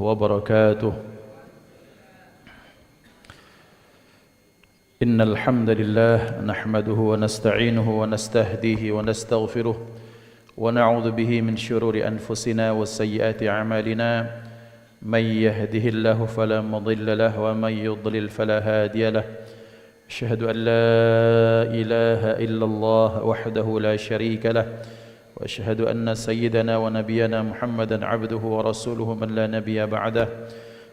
وبركاته. إن الحمد لله نحمده ونستعينه ونستهديه ونستغفره ونعوذ به من شرور أنفسنا وسيئات أعمالنا. من يهده الله فلا مضل له ومن يضلل فلا هادي له. أشهد أن لا إله إلا الله وحده لا شريك له، وأشهد أن سيدنا ونبينا محمدا عبده ورسوله من لا نبي بعده.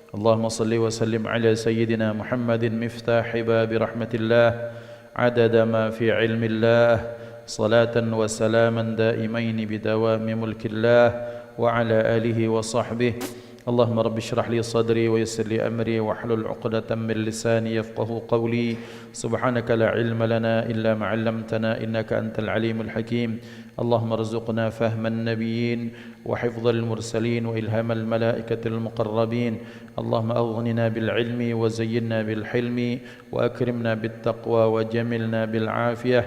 اللهم صل وسلم على سيدنا محمد مفتاح باب رحمة الله عدد ما في علم الله، صلاة وسلاما دائمين بدوام ملك الله وعلى آله وصحبه. اللهم رب اشرح لي صدري ويسر لي أمري واحلل عقدة من لساني يفقه قولي. سبحانك لا علم لنا إلا ما علمتنا إنك أنت العليم الحكيم. اللهم ارزقنا فهم النبيين وحفظ المرسلين وإلهام الملائكة المقربين. اللهم أغننا بالعلم وزينا بالحلم وأكرمنا بالتقوى وجملنا بالعافية.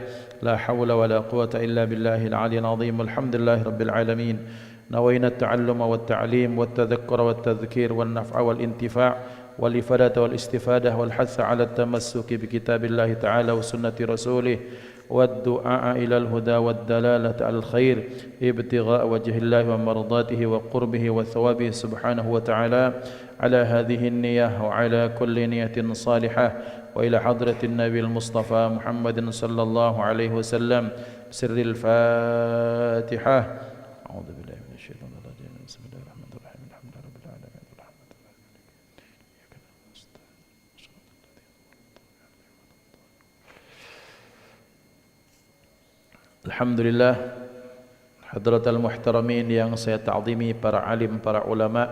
لا حول ولا قوة إلا بالله العلي العظيم. الحمد لله رب العالمين. نوينا التعلم والتعليم والتذكر والتذكير والنفع والانتفاع والإفادة والاستفادة والحث على التمسك بكتاب الله تعالى وسنة رسوله والدعاء إلى الهدى والدلالة على الخير ابتغاء وجه الله ومرضاته وقربه وثوابه سبحانه وتعالى. على هذه النية وعلى كل نية صالحة وإلى حضرة النبي المصطفى محمد صلى الله عليه وسلم. سر الفاتحة. أعوذ بالله من الشيطان الرجيم. بسم الله الرحمن الرحيم. الحمد لله رب العالمين الرحمن الرحيم. Alhamdulillah, hadratal muhtaramin yang saya ta'zimi, para alim, para ulama,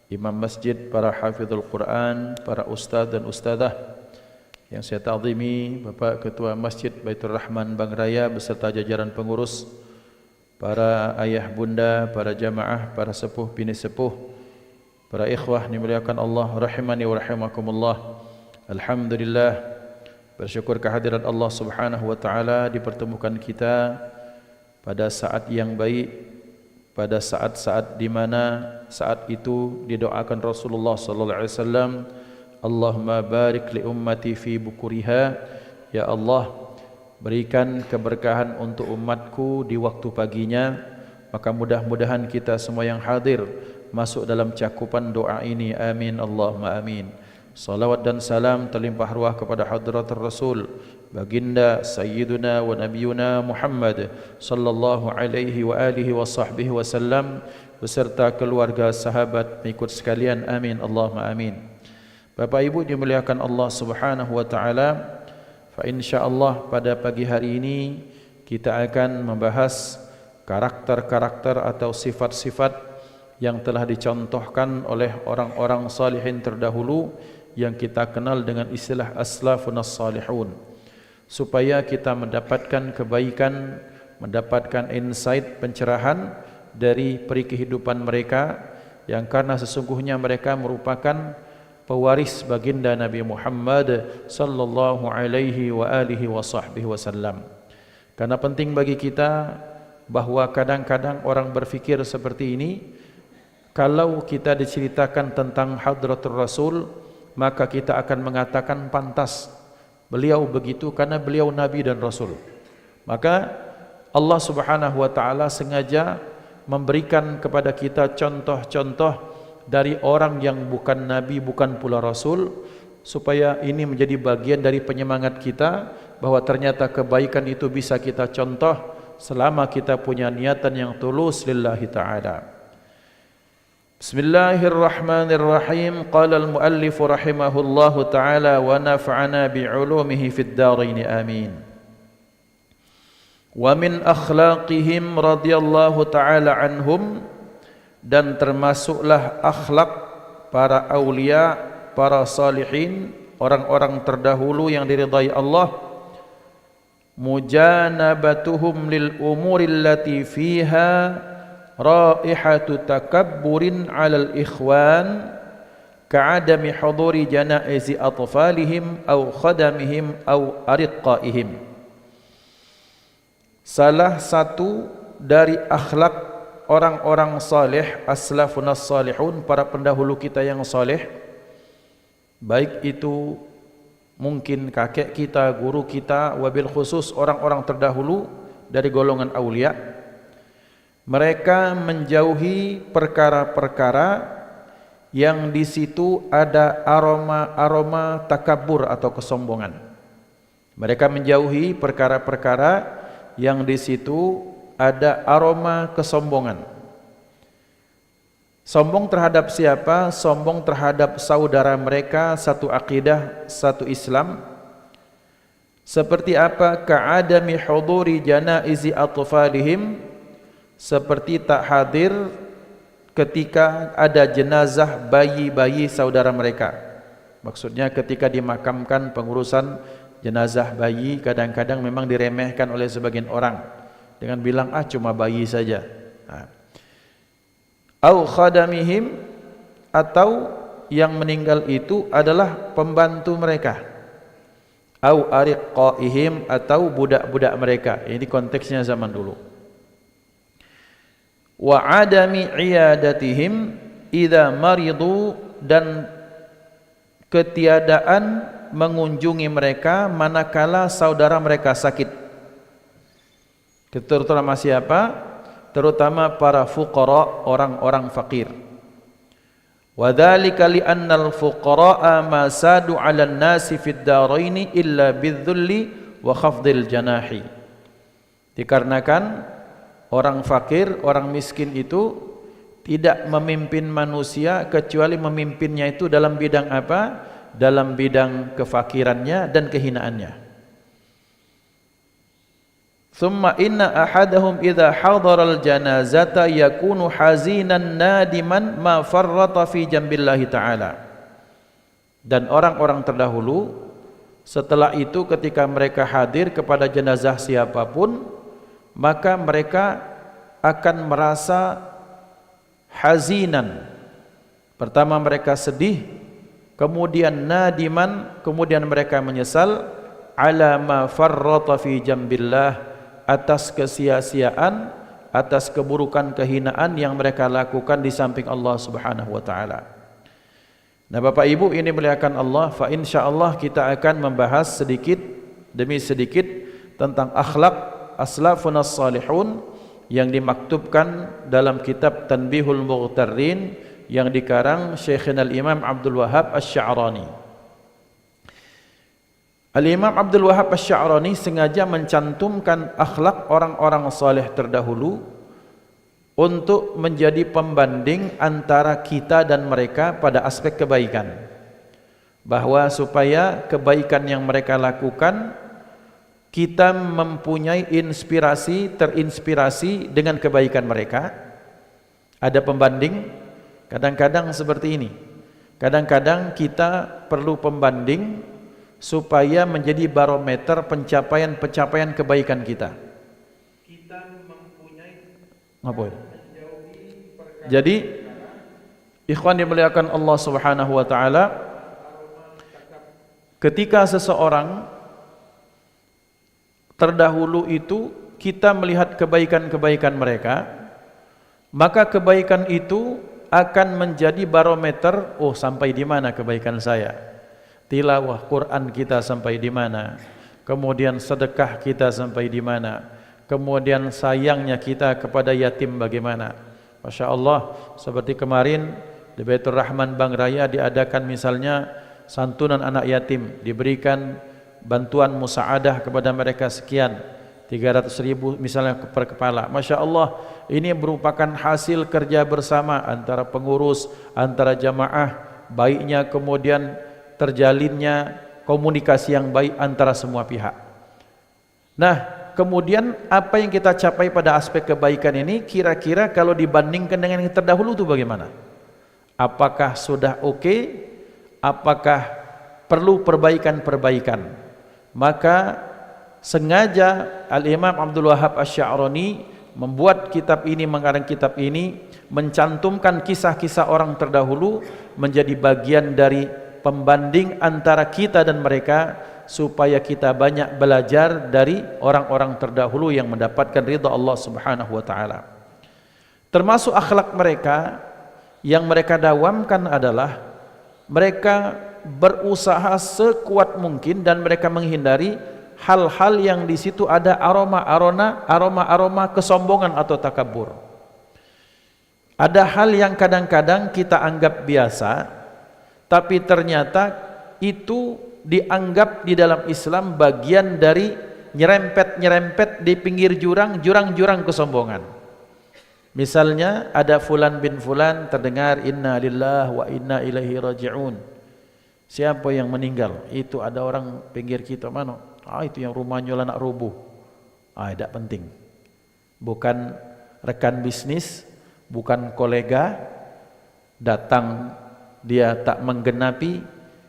imam masjid, para hafizul Quran, para ustaz dan ustazah yang saya ta'zimi, Bapak Ketua Masjid Baitur Rahman Bang Raya beserta jajaran pengurus, para ayah bunda, para jamaah, para sepuh bini sepuh, para ikhwah dimuliakan Allah rahimani wa rahimakumullah. Alhamdulillah, bersyukur kehadiran Allah Subhanahu wa taala dipertemukan kita pada saat yang baik, pada saat-saat di mana saat itu didoakan Rasulullah sallallahu alaihi wasallam, Allahumma barik li ummati fi bukuriha, ya Allah berikan keberkahan untuk umatku di waktu paginya. Maka mudah-mudahan kita semua yang hadir masuk dalam cakupan doa ini. Amin Allahumma amin. Salawat dan salam terlimpah ruah kepada hadratur Rasul baginda Sayyiduna wa Nabiyuna Muhammad sallallahu alaihi wa alihi wa sahbihi wasallam beserta keluarga, sahabat, pengikut sekalian. Amin Allahumma amin. Bapak Ibu dimuliakan Allah Subhanahu wa taala, fa insyaallah pada pagi hari ini kita akan membahas karakter-karakter atau sifat-sifat yang telah dicontohkan oleh orang-orang salihin terdahulu yang kita kenal dengan istilah aslafun as-salihun, supaya kita mendapatkan kebaikan, mendapatkan insight, pencerahan dari peri kehidupan mereka, yang karena sesungguhnya mereka merupakan pewaris baginda Nabi Muhammad sallallahu alaihi wa alihi wa sahbihi wasallam. Karena penting bagi kita bahwa kadang-kadang orang berfikir seperti ini, kalau kita diceritakan tentang hadratur Rasul, maka kita akan mengatakan pantas beliau begitu karena beliau Nabi dan Rasul. Maka Allah Subhanahu wa taala sengaja memberikan kepada kita contoh-contoh dari orang yang bukan Nabi, bukan pula Rasul, supaya ini menjadi bagian dari penyemangat kita bahwa ternyata kebaikan itu bisa kita contoh selama kita punya niatan yang tulus lillahi ta'ala. Bismillahirrahmanirrahim. Qala al-muallif rahimahullahu ta'ala wa nafa'ana bi'ulumihi fid darain amin. Wa min akhlaqihim radhiyallahu ta'ala anhum, dan termasuklah akhlak para aulia, para salihin, orang-orang terdahulu yang diridai Allah, mujanabatuhum lil umuri allati fiha raihatu takabburin 'alal ikhwan ka'adami huduri janaizi atfalihim aw khadamihim aw ariqaihim. Salah satu dari akhlak orang-orang saleh, aslafunas salihun, para pendahulu kita yang saleh, baik itu mungkin kakek kita, guru kita, wabil khusus orang-orang terdahulu dari golongan aulia, mereka menjauhi perkara-perkara yang di situ ada aroma takabur atau kesombongan. Mereka menjauhi perkara-perkara yang di situ ada aroma kesombongan. Sombong terhadap siapa? Sombong terhadap saudara mereka, satu akidah, satu Islam. Seperti apa? Ka'adami huduri janaizi atfalihim, seperti tak hadir ketika ada jenazah bayi-bayi saudara mereka. Maksudnya ketika dimakamkan, pengurusan jenazah bayi kadang-kadang memang diremehkan oleh sebagian orang dengan bilang cuma bayi saja. Au khadamihim, atau yang meninggal itu adalah pembantu mereka. Au ariqaihim, atau budak-budak mereka. Ini konteksnya zaman dulu. Wa adami iyadatihim idza maridu, dan ketiadaan mengunjungi mereka manakala saudara mereka sakit. Terutama siapa? Terutama para fuqara, orang-orang fakir. Wa dzalika li annal fuqaraa ma sadu 'alan nasi fid daraini illa bidzulli wa khafdil janahi. Dikarenakan orang fakir, orang miskin itu tidak memimpin manusia kecuali memimpinnya itu dalam bidang apa? Dalam bidang kefakirannya dan kehinaannya. Thumma inna ahadahum idza hadaral janazata yakunu hazinan nadiman ma farrata fi jambillahi ta'ala. Dan orang-orang terdahulu setelah itu ketika mereka hadir kepada jenazah siapapun, maka mereka akan merasa hazinan. Pertama mereka sedih, kemudian nadiman, kemudian mereka menyesal ala ma farrata fi jambillah, atas kesia-siaan, atas keburukan kehinaan yang mereka lakukan di samping Allah Subhanahu wa taala. Nah, Bapak Ibu, ini muliakan Allah, fa insyaallah kita akan membahas sedikit demi sedikit tentang akhlak aslafunas salihun yang dimaktubkan dalam kitab Tanbihul Mughtarrin yang dikarang Syekhina Al-Imam Abdul Wahhab Asy-Sya'rani. Al-Imam Abdul Wahhab Asy-Sya'rani sengaja mencantumkan akhlak orang-orang saleh terdahulu untuk menjadi pembanding antara kita dan mereka pada aspek kebaikan, bahwa supaya kebaikan yang mereka lakukan kita mempunyai inspirasi, terinspirasi dengan kebaikan mereka. Ada pembanding, kadang-kadang seperti ini. Kadang-kadang kita perlu pembanding supaya menjadi barometer pencapaian kebaikan kita. Kita mempunyai Jadi, ikhwan dimuliakan Allah Subhanahu wa taala, ketika seseorang terdahulu itu kita melihat kebaikan-kebaikan mereka, maka kebaikan itu akan menjadi barometer, sampai di mana kebaikan saya? Tilawah Quran kita sampai di mana? Kemudian sedekah kita sampai di mana? Kemudian sayangnya kita kepada yatim bagaimana? Masya Allah, seperti kemarin di Baitur Rahman Bang Raya diadakan misalnya santunan anak yatim, diberikan bantuan musaadah kepada mereka sekian, 300.000 misalnya per kepala. Masya Allah, ini merupakan hasil kerja bersama antara pengurus, antara jamaah, baiknya kemudian terjalinnya komunikasi yang baik antara semua pihak. Nah, kemudian apa yang kita capai pada aspek kebaikan ini kira-kira kalau dibandingkan dengan yang terdahulu itu bagaimana? Apakah sudah oke? Apakah perlu perbaikan-perbaikan? Maka sengaja Al-Imam Abdul Wahhab Asy-Sya'rani membuat kitab ini, mengarang kitab ini, mencantumkan kisah-kisah orang terdahulu menjadi bagian dari pembanding antara kita dan mereka, supaya kita banyak belajar dari orang-orang terdahulu yang mendapatkan ridha Allah Subhanahu wa taala. Termasuk akhlak mereka yang mereka dawamkan adalah mereka berusaha sekuat mungkin dan mereka menghindari hal-hal yang di situ ada aroma kesombongan atau takabur. Ada hal yang kadang-kadang kita anggap biasa, tapi ternyata itu dianggap di dalam Islam bagian dari nyerempet di pinggir jurang kesombongan. Misalnya ada fulan bin fulan terdengar inna lillahi wa inna ilaihi raji'un. Siapa yang meninggal? Itu ada orang pinggir kita mana? Itu yang rumahnya nak rubuh. Tidak penting. Bukan rekan bisnis, bukan kolega, datang dia tak menggenapi,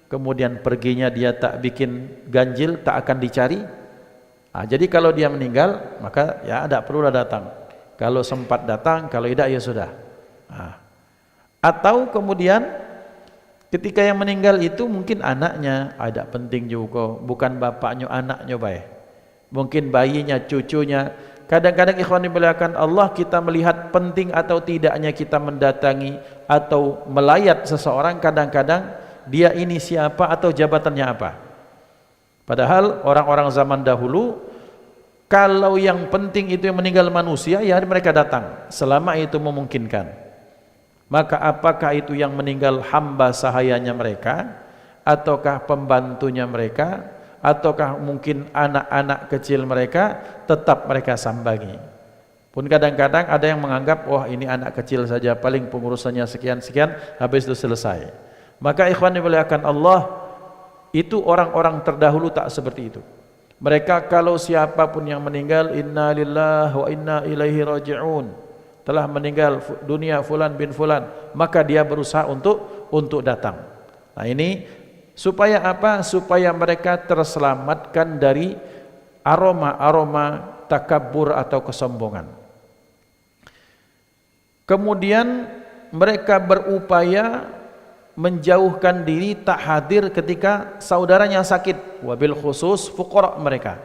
kemudian perginya dia tak bikin ganjil, tak akan dicari. Jadi kalau dia meninggal, maka ya tidak perlulah datang. Kalau sempat datang, kalau tidak ya sudah. Atau kemudian ketika yang meninggal itu mungkin anaknya, tidak penting juga, bukan bapaknya, anaknya baik. Mungkin bayinya, cucunya. Kadang-kadang ikhwan dimuliakan Allah, kita melihat penting atau tidaknya kita mendatangi atau melayat seseorang, kadang-kadang dia ini siapa atau jabatannya apa. Padahal orang-orang zaman dahulu, kalau yang penting itu yang meninggal manusia, ya mereka datang selama itu memungkinkan. Maka apakah itu yang meninggal hamba sahayanya mereka, ataukah pembantunya mereka, ataukah mungkin anak-anak kecil mereka, tetap mereka sambangi. Pun kadang-kadang ada yang menganggap, wah ini anak kecil saja, paling pengurusannya sekian-sekian, habis itu selesai. Maka ikhwan dimuliakan Allah, itu orang-orang terdahulu tak seperti itu. Mereka kalau siapapun yang meninggal, inna lillahi wa inna ilaihi raji'un, telah meninggal dunia fulan bin fulan, maka dia berusaha untuk datang. Nah ini supaya apa? Supaya mereka terselamatkan dari aroma takabur atau kesombongan. Kemudian mereka berupaya menjauhkan diri, tak hadir ketika saudaranya sakit, wabil khusus fuqara mereka.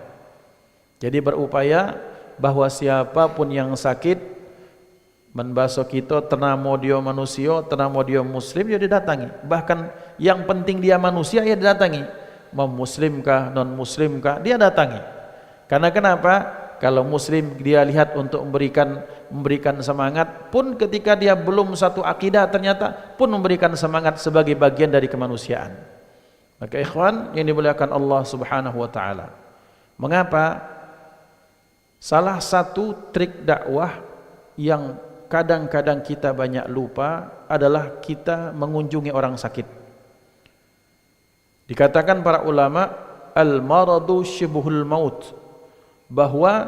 Jadi berupaya bahwa siapapun yang sakit, menbaso kita tenamo dia manusia, tenamo dia muslim, ya didatangi. Bahkan yang penting dia manusia, ya didatangi. Mau muslimkah, non muslimkah, dia datangi. Karena kenapa? Kalau muslim dia lihat untuk memberikan semangat, pun ketika dia belum satu akidah ternyata pun memberikan semangat sebagai bagian dari kemanusiaan. Maka ikhwan yang dimuliakan Allah Subhanahu wa taala. Mengapa? Salah satu trik dakwah yang kadang-kadang kita banyak lupa adalah kita mengunjungi orang sakit. Dikatakan para ulama, al-maradu syibhul maut, bahwa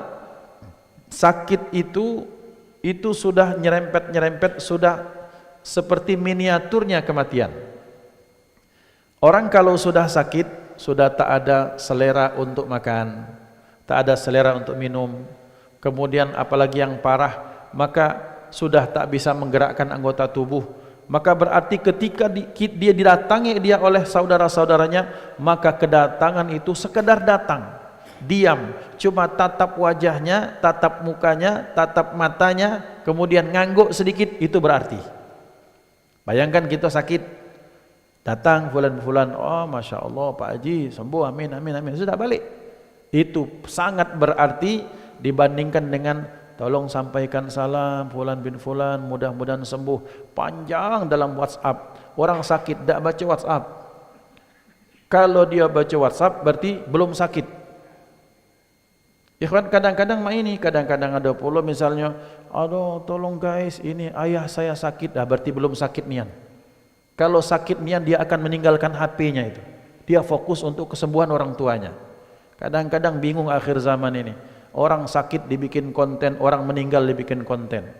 sakit itu sudah nyerempet, sudah seperti miniaturnya kematian. Orang kalau sudah sakit, sudah tak ada selera untuk makan, tak ada selera untuk minum, kemudian apalagi yang parah, maka sudah tak bisa menggerakkan anggota tubuh. Maka berarti ketika dia didatangi oleh saudara-saudaranya, maka kedatangan itu sekedar datang, diam, cuma tatap wajahnya, tatap mukanya, tatap matanya, kemudian ngangguk sedikit, itu berarti. Bayangkan kita sakit, datang fulan-fulan, oh Masya Allah Pak Haji sembuh, amin, sudah balik. Itu sangat berarti dibandingkan dengan tolong sampaikan salam fulan bin fulan, mudah-mudahan sembuh, panjang dalam WhatsApp. Orang sakit tidak baca WhatsApp. Kalau dia baca WhatsApp berarti belum sakit. Ikhwan, kadang-kadang kadang-kadang ada pula misalnya, aduh tolong guys, ini ayah saya sakit, berarti belum sakit nian. Kalau sakit nian dia akan meninggalkan HP-nya itu. Dia fokus untuk kesembuhan orang tuanya. Kadang-kadang bingung akhir zaman ini. Orang sakit dibikin konten, orang meninggal dibikin konten.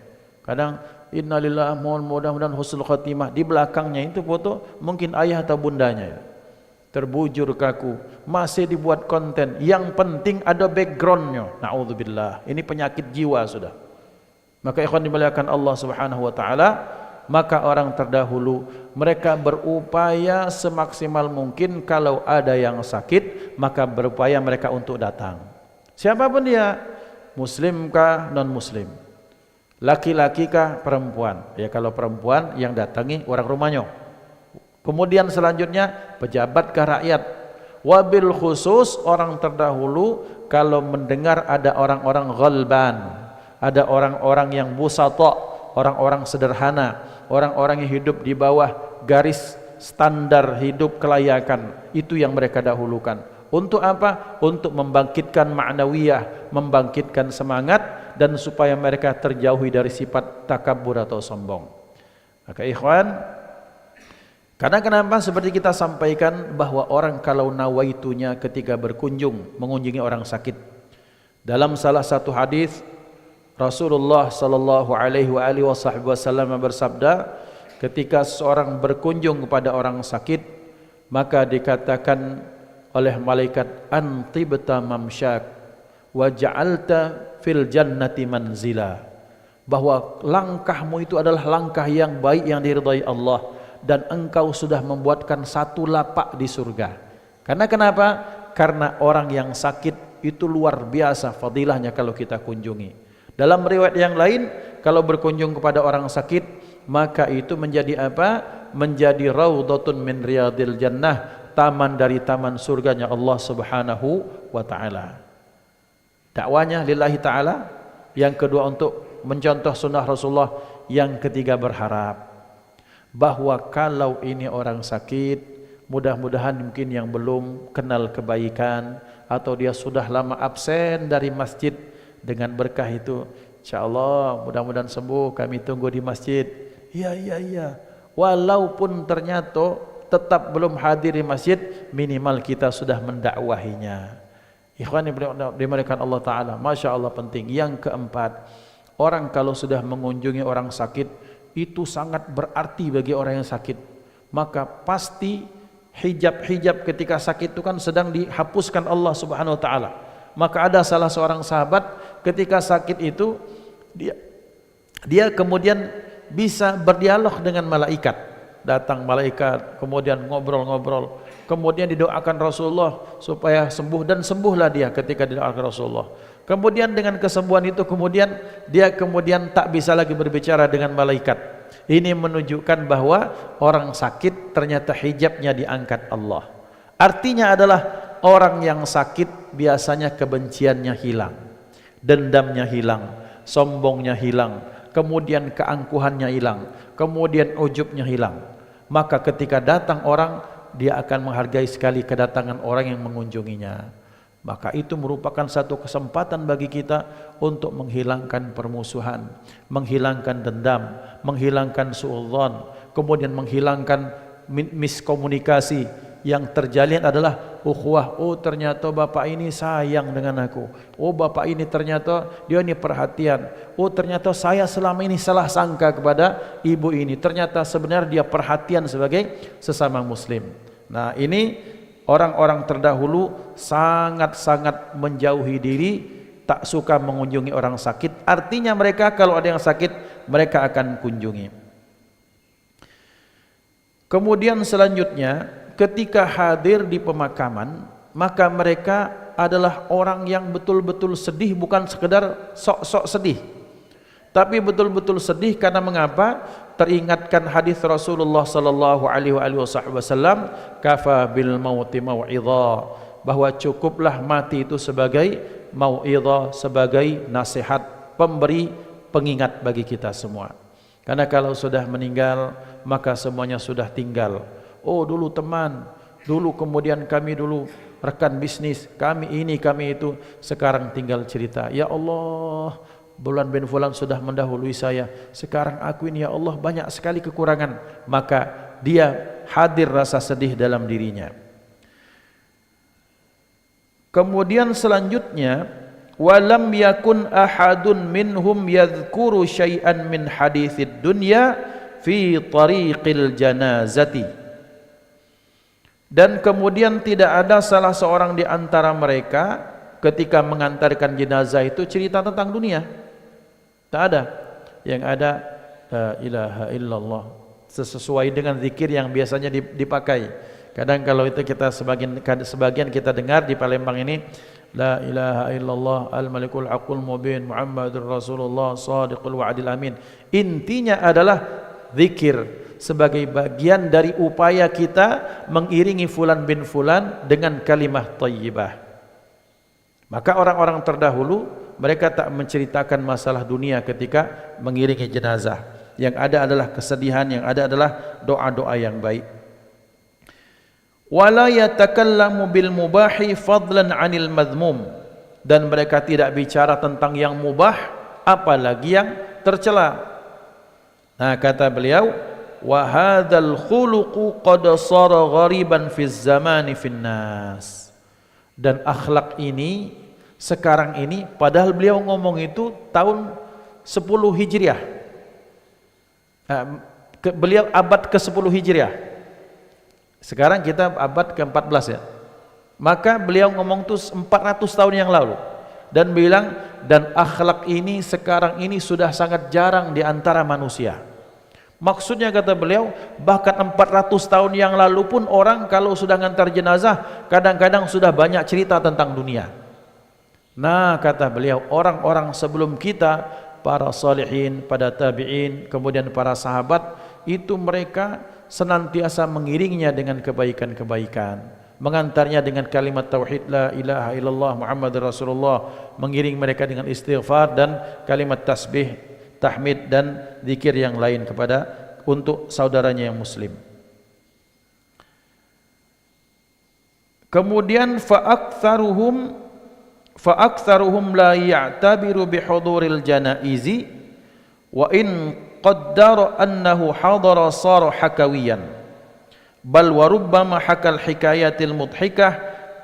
Kadang innalillahi, mohon mudah-mudahan husnul khatimah, di belakangnya itu foto mungkin ayah atau bundanya. Terbujur kaku, masih dibuat konten. Yang penting ada backgroundnya. Na'udzubillah, ini penyakit jiwa sudah. Maka ikhwan dimuliakan Allah Subhanahu wa taala, maka orang terdahulu mereka berupaya semaksimal mungkin kalau ada yang sakit, maka berupaya mereka untuk datang. Siapapun dia, muslimkah non muslim. Laki-laki kah perempuan? Ya kalau perempuan yang datangi orang rumahnya. Kemudian selanjutnya pejabat kah rakyat? Wabil khusus orang terdahulu kalau mendengar ada orang-orang ghalban, ada orang-orang yang busata, orang-orang sederhana, orang-orang yang hidup di bawah garis standar hidup kelayakan, itu yang mereka dahulukan. Untuk apa? Untuk membangkitkan ma'nawiyah, membangkitkan semangat, dan supaya mereka terjauhi dari sifat takabur atau sombong. Maka ikhwan, karena kenapa seperti kita sampaikan bahwa orang kalau nawaitunya ketika berkunjung mengunjungi orang sakit, dalam salah satu hadis Rasulullah sallallahu alaihi wasallam bersabda, ketika seorang berkunjung kepada orang sakit, maka dikatakan oleh malaikat, antibta mamsyak wa ja'alta fil jannati manzila, bahwa langkahmu itu adalah langkah yang baik yang diridhai Allah, dan engkau sudah membuatkan satu lapak di surga. Karena kenapa? Karena orang yang sakit itu luar biasa fadilahnya kalau kita kunjungi. Dalam riwayat yang lain, kalau berkunjung kepada orang sakit, maka itu menjadi apa? Menjadi raudhatun min riyadil jannah, taman dari taman surganya Allah Subhanahu wa taala. Dakwanya lillahi taala. Yang kedua untuk mencontoh sunnah Rasulullah. Yang ketiga berharap bahwa kalau ini orang sakit, mudah-mudahan mungkin yang belum kenal kebaikan atau dia sudah lama absen dari masjid, dengan berkah itu insyaallah mudah-mudahan sembuh, kami tunggu di masjid. Iya. Walaupun ternyata tetap belum hadir di masjid, minimal kita sudah mendakwahinya. Ikhwan yang dimuliakan Allah Ta'ala, Masya Allah penting. Yang keempat, orang kalau sudah mengunjungi orang sakit, itu sangat berarti bagi orang yang sakit. Maka pasti hijab-hijab ketika sakit itu kan sedang dihapuskan Allah Subhanahu Wa Ta'ala. Maka ada salah seorang sahabat ketika sakit itu, dia kemudian bisa berdialog dengan malaikat. Datang malaikat, kemudian ngobrol-ngobrol, kemudian didoakan Rasulullah supaya sembuh, dan sembuhlah dia ketika didoakan Rasulullah. Kemudian dengan kesembuhan itu kemudian dia tak bisa lagi berbicara dengan malaikat. Ini menunjukkan bahwa orang sakit ternyata hijabnya diangkat Allah. Artinya adalah orang yang sakit biasanya kebenciannya hilang, dendamnya hilang, sombongnya hilang, kemudian keangkuhannya hilang, kemudian ujubnya hilang. Maka ketika datang orang, dia akan menghargai sekali kedatangan orang yang mengunjunginya. Maka itu merupakan satu kesempatan bagi kita untuk menghilangkan permusuhan, menghilangkan dendam, menghilangkan suudzon, kemudian menghilangkan miskomunikasi. Yang terjalin adalah ukhuwah. Oh ternyata bapak ini sayang dengan aku. Oh bapak ini ternyata dia ini perhatian. Oh ternyata saya selama ini salah sangka kepada ibu ini. Ternyata sebenarnya dia perhatian sebagai sesama muslim. Nah ini orang-orang terdahulu sangat-sangat menjauhi diri, tak suka mengunjungi orang sakit. Artinya mereka kalau ada yang sakit, mereka akan kunjungi. Kemudian selanjutnya, ketika hadir di pemakaman, maka mereka adalah orang yang betul-betul sedih, bukan sekedar sok-sok sedih, tapi betul-betul sedih. Karena mengapa? Teringatkan hadis Rasulullah sallallahu alaihi wasallam, kafa bil mauti mau'idha, bahwa cukuplah mati itu sebagai mau'idha, sebagai nasihat, pemberi pengingat bagi kita semua. Karena kalau sudah meninggal, maka semuanya sudah tinggal. Oh dulu teman, dulu kemudian kami dulu rekan bisnis, kami ini kami itu, sekarang tinggal cerita. Ya Allah, Fulan bin Fulan sudah mendahului saya, sekarang aku ini ya Allah banyak sekali kekurangan. Maka dia hadir rasa sedih dalam dirinya. Kemudian selanjutnya, walam yakun ahadun minhum yadhkuru syai'an min hadithid dunya fi tariqil janazati. Dan kemudian tidak ada salah seorang di antara mereka ketika mengantarkan jenazah itu cerita tentang dunia. Tak ada. Yang ada la ilaha illallah, sesuai dengan zikir yang biasanya dipakai. Kadang kalau itu kita sebagian kita dengar di Palembang ini, La ilaha illallah al-malikul haqqul mubin Muhammadur Rasulullah sadiqul wa'dil amin. Intinya adalah zikir sebagai bagian dari upaya kita mengiringi fulan bin fulan dengan kalimah thayyibah. Maka orang-orang terdahulu mereka tak menceritakan masalah dunia ketika mengiringi jenazah. Yang ada adalah kesedihan, yang ada adalah doa-doa yang baik. Wala yatakallamu bil mubahi fadlan 'anil madhmum, dan mereka tidak bicara tentang yang mubah apalagi yang tercela. Nah, kata beliau, wa hadzal khuluqu qad sara ghariban fiz zamani fin nas. Dan akhlak ini sekarang ini, padahal beliau ngomong itu tahun 10 Hijriah. Beliau abad ke-10 Hijriah. Sekarang kita abad ke-14 ya. Maka beliau ngomong itu 400 tahun yang lalu dan bilang, dan akhlak ini sekarang ini sudah sangat jarang di antara manusia. Maksudnya kata beliau, bahkan 400 tahun yang lalu pun orang kalau sudah ngantar jenazah kadang-kadang sudah banyak cerita tentang dunia. Nah, kata beliau, orang-orang sebelum kita, para salihin, pada tabi'in, kemudian para sahabat, itu mereka senantiasa mengiringnya dengan kebaikan-kebaikan, mengantarnya dengan kalimat tauhid la ilaha illallah Muhammadur Rasulullah, mengiring mereka dengan istighfar dan kalimat tasbih, tahmid dan zikir yang lain kepada untuk saudaranya yang muslim. Kemudian fa'aktsaruhum la ya'tabiru bihuduril janaizi wa in qaddara annahu hadara sara hakawiyan bal wa rubbama hakal hikayatil mudhikah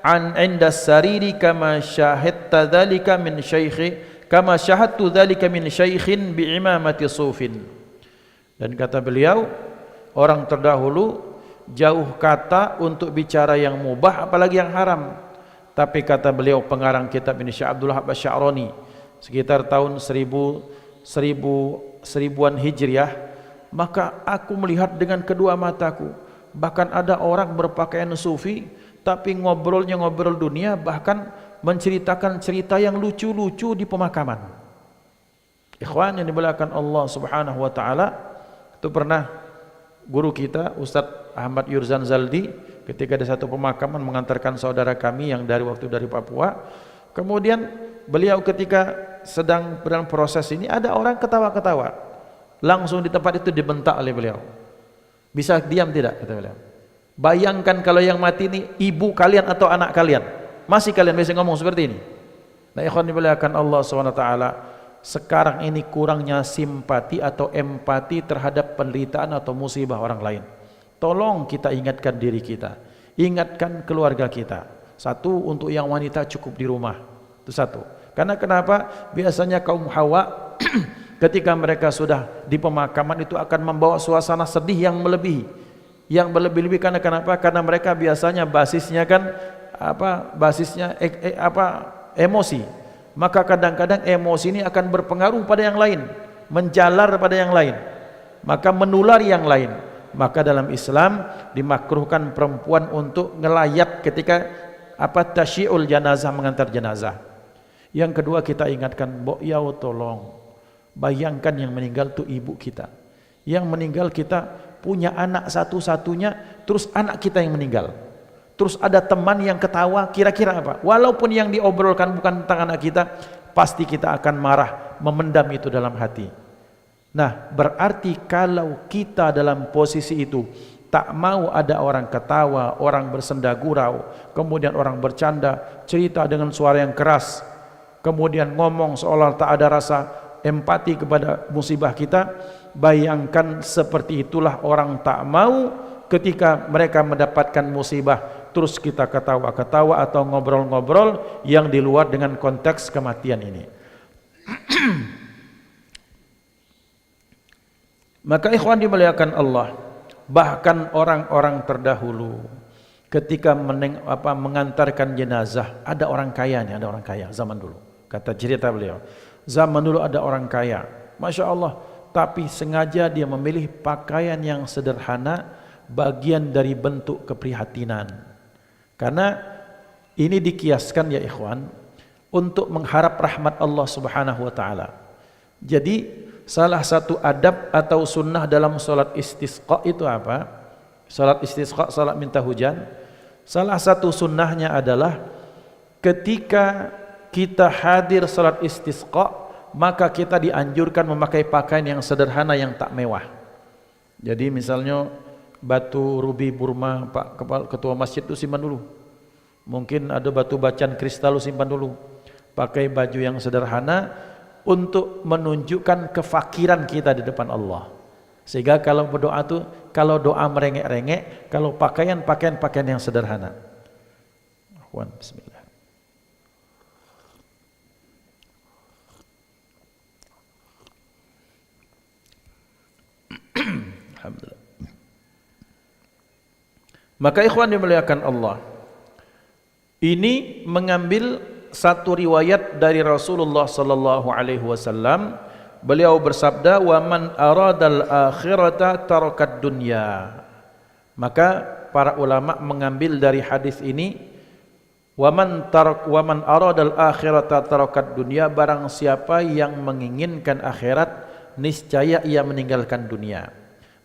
an 'inda sariri kama syahadta dzalika min syaikhi kama syahadtu dzalika min syaikhin bi imamati sufin. Dan kata beliau, orang terdahulu jauh kata untuk bicara yang mubah apalagi yang haram. Tapi kata beliau, pengarang kitab ini Syekh Abdul Wahab Asy-Sya'rani, sekitar tahun 1000-an Hijriah, maka aku melihat dengan kedua mataku, bahkan ada orang berpakaian sufi tapi ngobrolnya ngobrol dunia, bahkan menceritakan cerita yang lucu-lucu di pemakaman. Ikhwan yang dimuliakan Allah Subhanahu wa taala, itu pernah guru kita Ustadz Ahmad Yurzan Zaldi ketika ada satu pemakaman mengantarkan saudara kami yang dari Papua. Kemudian beliau ketika sedang dalam proses ini ada orang ketawa-ketawa, langsung di tempat itu dibentak oleh beliau. Bisa diam tidak, kata beliau. Bayangkan kalau yang mati ini ibu kalian atau anak kalian, masih kalian bisa ngomong seperti ini? Nah, ikhwan dimuliakan Allah SWT, sekarang ini kurangnya simpati atau empati terhadap penderitaan atau musibah orang lain. Tolong kita ingatkan diri kita, ingatkan keluarga kita. Satu, untuk yang wanita cukup di rumah, itu satu. Karena kenapa? Biasanya kaum Hawa ketika mereka sudah di pemakaman itu akan membawa suasana sedih yang melebihi, yang berlebih-lebih. Karena kenapa? Karena mereka biasanya basisnya kan emosi. Maka kadang-kadang emosi ini akan berpengaruh pada yang lain, menjalar pada yang lain, maka menular yang lain. Maka dalam Islam dimakruhkan perempuan untuk ngelayat ketika tasyiul janazah, mengantar jenazah. Yang kedua, kita ingatkan, mbok ya tolong bayangkan yang meninggal itu ibu kita. Yang meninggal kita punya anak satu-satunya, terus anak kita yang meninggal. Terus ada teman yang ketawa, kira-kira apa? Walaupun yang diobrolkan bukan tentang anak kita, pasti kita akan marah, memendam itu dalam hati. Nah, berarti kalau kita dalam posisi itu tak mau ada orang ketawa, orang bersenda gurau, kemudian orang bercanda, cerita dengan suara yang keras, kemudian ngomong seolah tak ada rasa empati kepada musibah kita, bayangkan seperti itulah orang tak mau ketika mereka mendapatkan musibah, terus kita ketawa-ketawa atau ngobrol-ngobrol yang di luar dengan konteks kematian ini. Maka ikhwan dimuliakan Allah, bahkan orang-orang terdahulu ketika mengantarkan jenazah, ada orang kaya nih, ada orang kaya zaman dulu. Kata cerita beliau, zaman dulu ada orang kaya, Masya Allah, tapi sengaja dia memilih pakaian yang sederhana, bagian dari bentuk keprihatinan. Karena Ini dikiaskan ya ikhwan untuk mengharap rahmat Allah Subhanahu wa taala. Jadi salah satu adab atau sunnah dalam salat istisqa itu apa? Salat istisqa, salat minta hujan. Salah satu sunnahnya adalah ketika kita hadir salat istisqa, maka kita dianjurkan memakai pakaian yang sederhana yang tak mewah. Jadi misalnya batu rubi Burma Pak Ketua Masjid itu simpan dulu. Mungkin ada batu bacaan kristal simpan dulu. Pakai baju yang sederhana untuk menunjukkan kefakiran kita di depan Allah. Sehingga kalau berdoa tuh, kalau doa merengek-rengek, kalau pakaian yang sederhana. Bismillah. Alhamdulillah. Maka ikhwan dimuliakan Allah, ini mengambil satu riwayat dari Rasulullah sallallahu alaihi wasallam. Beliau bersabda, "Wa man aradal akhirata tarakat dunya." Maka para ulama mengambil dari hadis ini, "Wa man aradal akhirata tarakat dunya." Barang siapa yang menginginkan akhirat, niscaya ia meninggalkan dunia.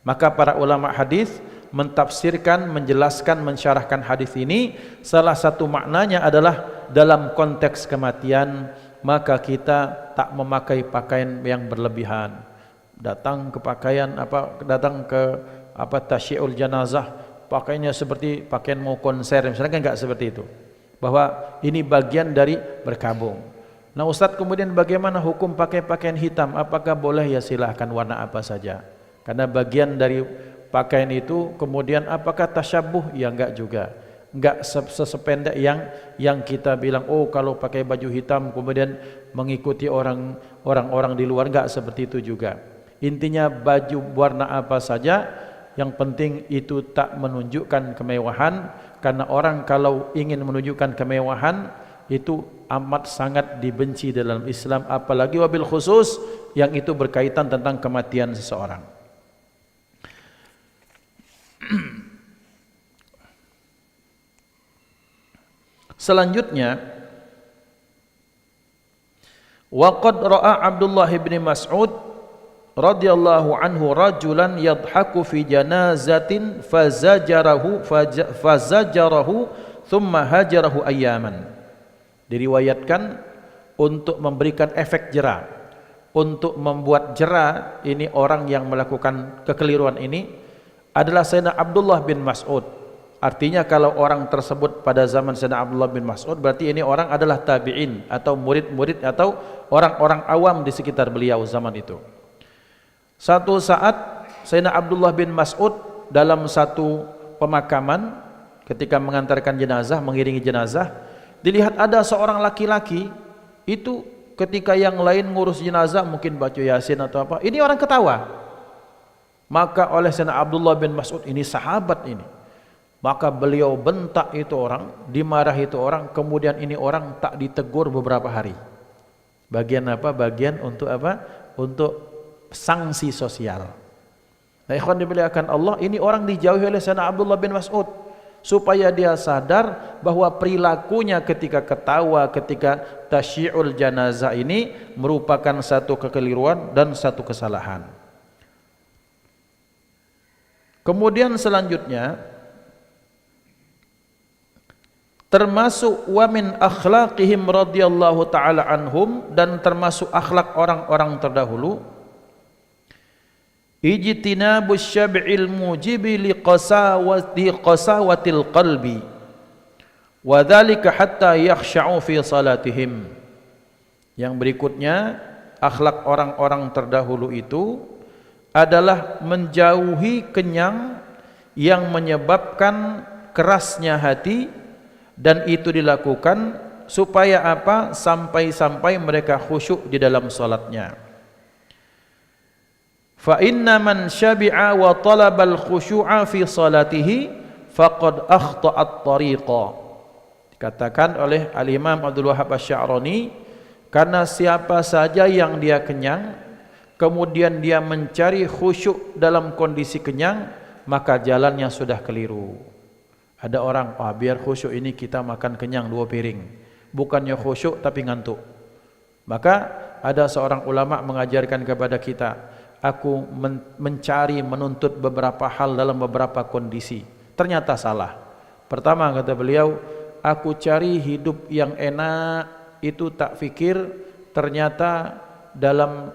Maka para ulama hadis mentafsirkan, menjelaskan, mensyarahkan hadis ini, salah satu maknanya adalah dalam konteks kematian, maka kita tak memakai pakaian yang berlebihan. Datang ke tasyi'ul janazah, pakaiannya seperti pakaian mau konser, misalnya kan enggak seperti itu. Bahwa ini bagian dari berkabung. Nah, Ustadz, kemudian bagaimana hukum pakai pakaian hitam? Apakah boleh? Ya silahkan, warna apa saja. Karena bagian dari pakaian itu, kemudian apakah tasyabuh? Ya enggak juga. Enggak sesependek yang kita bilang, oh kalau pakai baju hitam kemudian mengikuti orang-orang di luar, enggak seperti itu juga. Intinya baju warna apa saja, yang penting itu tak menunjukkan kemewahan, karena orang kalau ingin menunjukkan kemewahan itu amat sangat dibenci dalam Islam, apalagi wabil khusus yang itu berkaitan tentang kematian seseorang. Selanjutnya, waqad ra'a Abdullah bin Mas'ud radhiyallahu anhu rajulan yadhaku fi janazatin fazajarahu thumma hajarahu ayyaman. Diriwayatkan untuk memberikan efek jera, untuk membuat jera ini orang yang melakukan kekeliruan ini adalah Sayyidina Abdullah bin Mas'ud. Artinya kalau orang tersebut pada zaman Sayyidina Abdullah bin Mas'ud, berarti ini orang adalah tabi'in atau murid-murid atau orang-orang awam di sekitar beliau zaman itu. Satu saat Sayyidina Abdullah bin Mas'ud dalam satu pemakaman ketika mengantarkan jenazah, mengiringi jenazah, dilihat ada seorang laki-laki itu ketika yang lain ngurus jenazah mungkin baca Yasin atau apa, ini orang ketawa. Maka oleh Sayyidina Abdullah bin Mas'ud, ini sahabat ini, maka beliau bentak itu orang, dimarahi itu orang, kemudian ini orang tak ditegur beberapa hari. Bagian apa? Bagian untuk apa? Untuk sanksi sosial. Nah, ikhwan dimuliakan Allah, ini orang dijauhi oleh Sayyidina Abdullah bin Mas'ud supaya dia sadar bahwa perilakunya ketika ketawa, ketika tasyi'ul janazah ini merupakan satu kekeliruan dan satu kesalahan. Kemudian selanjutnya, termasuk wa min akhlaqihim radhiyallahu taala anhum, dan termasuk akhlak orang-orang terdahulu, ijtinabus syab'il mujibi liqasawatil qalbi wa dzalika hatta yakhsha'u fi salatihim. Yang berikutnya, akhlak orang-orang terdahulu itu adalah menjauhi kenyang yang menyebabkan kerasnya hati, dan itu dilakukan supaya apa? Sampai-sampai mereka khusyuk di dalam salatnya. Fa inna man syabi'a wa talabal khusyu'a fi salatihi faqad akhta'at tariqa. Dikatakan oleh Al-Imam Abdul Wahhab Asy-Sya'rani, karena siapa saja yang dia kenyang kemudian dia mencari khusyuk dalam kondisi kenyang, maka jalannya sudah keliru. Ada orang, biar khusyuk ini kita makan kenyang 2 piring. Bukannya khusyuk tapi ngantuk. Maka ada seorang ulama mengajarkan kepada kita, aku mencari, menuntut beberapa hal dalam beberapa kondisi. Ternyata salah. Pertama kata beliau, aku cari hidup yang enak, itu tak fikir ternyata dalam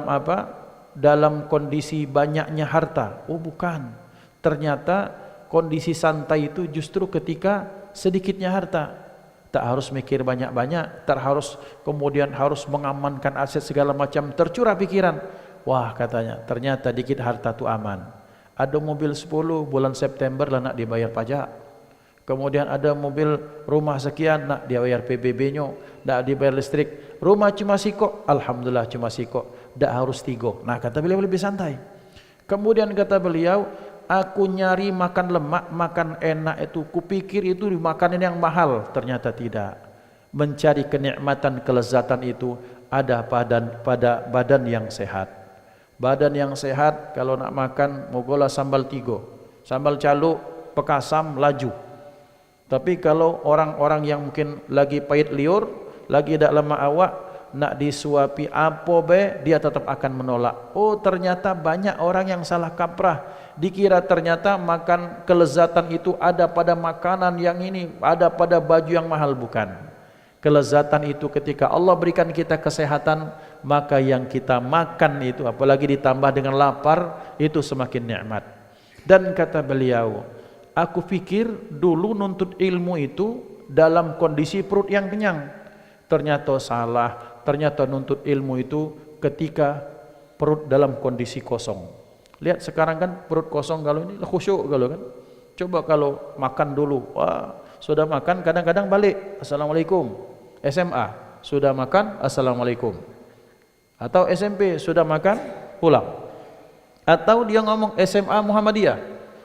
apa? Dalam kondisi banyaknya harta. Oh bukan. Ternyata kondisi santai itu justru ketika sedikitnya harta. Tak harus mikir banyak-banyak, tak harus kemudian harus mengamankan aset segala macam, tercurah pikiran. Wah katanya, ternyata dikit harta tu aman. Ada mobil 10 bulan September lah nak dibayar pajak. Kemudian ada mobil rumah sekian nak dibayar PBB-nya, nak dibayar listrik. Rumah cuma sikok, alhamdulillah cuma sikok, tak harus 3. Nah kata beliau lebih santai. Kemudian kata beliau, aku nyari makan lemak, makan enak itu, kupikir itu makanan yang mahal, ternyata tidak. Mencari kenikmatan, kelezatan itu ada pada badan yang sehat. Badan yang sehat kalau nak makan mogolah sambal 3, sambal caluk, pekasam, laju. Tapi kalau orang-orang yang mungkin lagi pahit liur, lagi tak lemak awak, nak disuapi apa be, dia tetap akan menolak. Oh ternyata banyak orang yang salah kaprah. Dikira ternyata makan kelezatan itu ada pada makanan yang ini, ada pada baju yang mahal. Bukan. Kelezatan itu ketika Allah berikan kita kesehatan, maka yang kita makan itu, apalagi ditambah dengan lapar, itu semakin nikmat. Dan kata beliau, aku pikir dulu nuntut ilmu itu dalam kondisi perut yang kenyang. Ternyata salah. Ternyata nuntut ilmu itu ketika perut dalam kondisi kosong. Lihat sekarang kan perut kosong kalau ini khusyuk kalau kan. Coba kalau makan dulu, wah sudah makan kadang-kadang balik, assalamualaikum. SMA sudah makan, assalamualaikum. Atau SMP sudah makan, pulang. Atau dia ngomong SMA Muhammadiyah,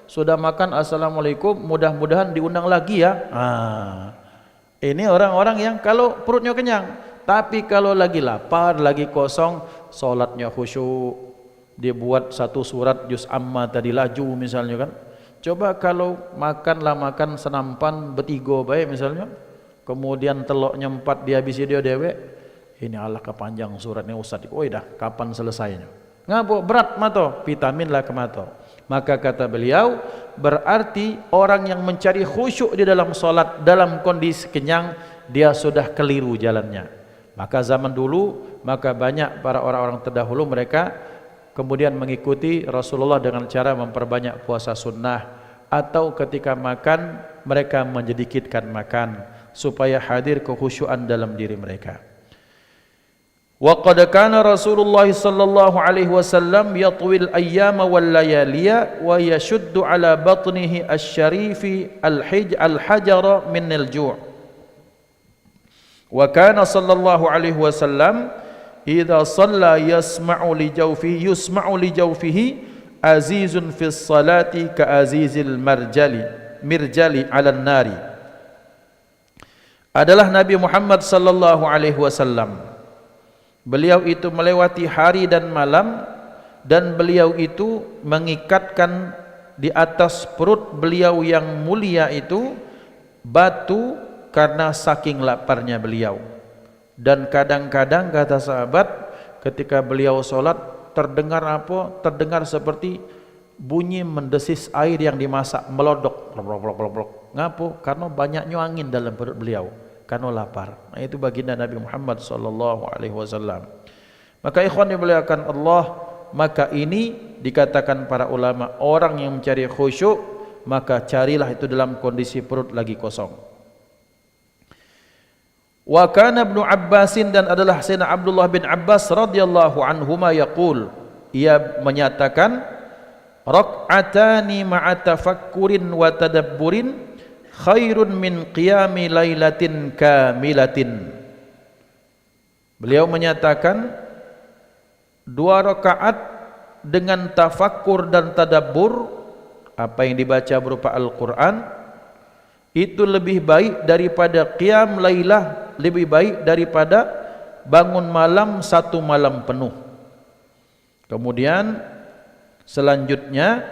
sudah makan assalamualaikum, mudah-mudahan diundang lagi ya. Ini orang-orang yang kalau perutnya kenyang, tapi kalau lagi lapar, lagi kosong, solatnya khusyuk, dia buat 1 surat juz amma tadi laju misalnya kan. Coba kalau makan senampan bertiga baik misalnya, kemudian teloknya 4 dihabisi dia dewek, ini Allah kepanjang suratnya Ustaz. Oh dah kapan selesainya? Ngapa berat mato, vitamin lah ke mato. Maka kata beliau, berarti orang yang mencari khusyuk di dalam solat dalam kondisi kenyang, dia sudah keliru jalannya. Maka zaman dulu, maka banyak para orang-orang terdahulu mereka kemudian mengikuti Rasulullah dengan cara memperbanyak puasa sunnah, atau ketika makan mereka menjedikitkan makan supaya hadir kekhusyuan dalam diri mereka. Wa qad kana Rasulullah sallallahu alaihi wasallam yatwil ayyama wal layaliya wa yashuddu ala batnihi asy-syarifi al-hajara min al-ju'. Wa kana sallallahu alaihi wasallam idza shalla yusma'u li jawfihi azizun fi salati ka azizil mirjali 'ala an-nari. Adalah Nabi Muhammad sallallahu alaihi wasallam. Beliau itu melewati hari dan malam, dan beliau itu mengikatkan di atas perut beliau yang mulia itu batu karena saking laparnya beliau. Dan kadang-kadang kata sahabat, ketika beliau solat terdengar apa? Terdengar seperti bunyi mendesis air yang dimasak melodok. Ngapa? Karena banyaknya angin dalam perut beliau, karena lapar. Nah, itu baginda Nabi Muhammad sallallahu alaihi wasallam. Maka ikhwan dimuliakan Allah, maka ini dikatakan para ulama, orang yang mencari khusyuk, maka carilah itu dalam kondisi perut lagi kosong. Wa kana Ibnu Abbasin, dan adalah Sayyidina Abdullah bin Abbas radhiyallahu anhuma yaqul, ia menyatakan, raq'atani ma'a tafakkurin wa tadabburin khairun min qiyami lailatin kamilatin. Beliau menyatakan 2 rakaat dengan tafakkur dan tadabbur, apa yang dibaca berupa Al-Quran, itu lebih baik daripada qiyam lailah, lebih baik daripada bangun malam 1 malam penuh. Kemudian selanjutnya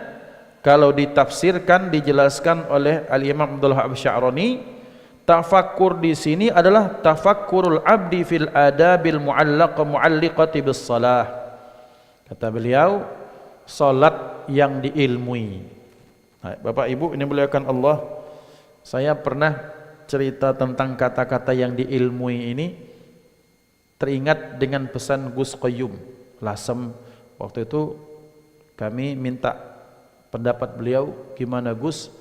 Kalau ditafsirkan, dijelaskan oleh Al-Imam Abdul Wahab Sya'rani, tafakkur di sini adalah tafakkurul abdi fil adabil mu'alliqati bis salah. Kata beliau, salat yang diilmui. Nah, Bapak Ibu ini muliakan Allah, saya pernah cerita tentang kata-kata yang diilmui ini, teringat dengan pesan Gus Qayyum Lasem. Waktu itu kami minta pendapat beliau, gimana Gus,